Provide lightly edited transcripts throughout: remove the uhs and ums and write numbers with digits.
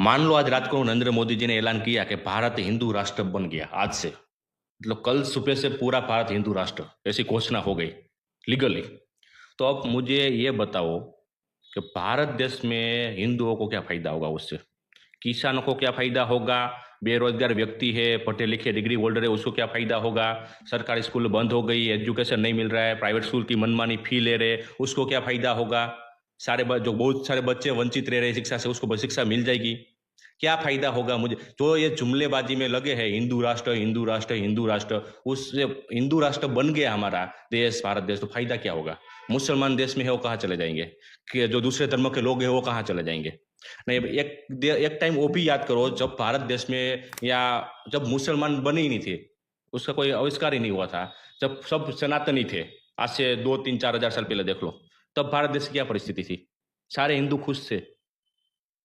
मान लो आज रात को नरेंद्र मोदी जी ने ऐलान किया कि भारत हिंदू राष्ट्र बन गया आज से, मतलब कल सुबह से पूरा भारत हिंदू राष्ट्र ऐसी घोषणा हो गई लीगली। तो अब मुझे ये बताओ कि भारत देश में हिंदुओं को क्या फायदा होगा उससे? किसानों को क्या फायदा होगा? बेरोजगार व्यक्ति है, पढ़े लिखे डिग्री होल्डर है, उसको क्या फायदा होगा? सरकारी स्कूल बंद हो गई, एजुकेशन नहीं मिल रहा है, प्राइवेट स्कूल की मनमानी फी ले रहे, उसको क्या फायदा होगा? जो बहुत सारे बच्चे वंचित रह रहे हैं शिक्षा से, उसको शिक्षा मिल जाएगी। क्या फायदा होगा? मुझे जो ये जुमलेबाजी में लगे हैं हिंदू राष्ट्र हिंदू राष्ट्र हिंदू राष्ट्र, उससे हिंदू राष्ट्र बन गया हमारा देश भारत देश, तो फायदा क्या होगा? मुसलमान देश में है वो कहाँ चले जाएंगे? कि जो दूसरे धर्म के लोग हैं वो कहाँ चले जाएंगे? नहीं, एक टाइम वो भी याद करो, जब भारत देश में या जब मुसलमान बने ही नहीं थे, उसका कोई आविष्कार ही नहीं हुआ था, जब सब सनातनी थे, आज से 2 3 4 हजार साल पहले देख लो, तब भारत देश की क्या परिस्थिति थी? सारे हिंदू खुश थे,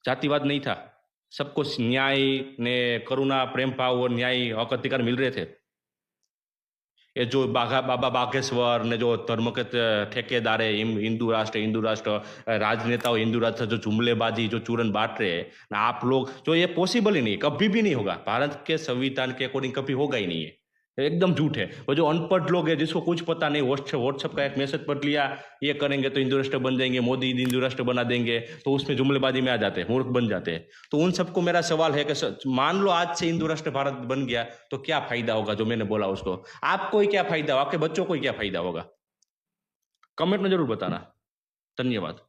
जातिवाद नहीं था, सबको न्याय ने करुणा प्रेम भाव और न्याय हक अधिकार मिल रहे थे। ये जो बाबा बागेश्वर ने जो धर्म के ठेकेदार है, हिंदू राष्ट्र राजनेताओं हिंदू राष्ट्र, जो जुमलेबाजी जो चूरन बांट रहे हैं ना आप लोग, जो ये पॉसिबल ही नहीं, कभी भी नहीं होगा, भारत के संविधान के अकॉर्डिंग कभी होगा ही नहीं है, एकदम झूठ है। वो जो अनपढ़ लोग हैं जिसको कुछ पता नहीं, व्हाट्सएप का एक मैसेज पढ़ लिया, ये करेंगे तो हिंदू राष्ट्र बन जाएंगे, मोदी हिंदू राष्ट्र बना देंगे, तो उसमें जुमलेबाजी में आ जाते हैं, मूर्ख बन जाते हैं। तो उन सबको मेरा सवाल है कि मान लो आज से हिंदू राष्ट्र भारत बन गया, तो क्या फायदा होगा? जो मैंने बोला उसको आपको ही क्या फायदा होगा, आपके बच्चों को ही क्या फायदा होगा? कमेंट में जरूर बताना। धन्यवाद।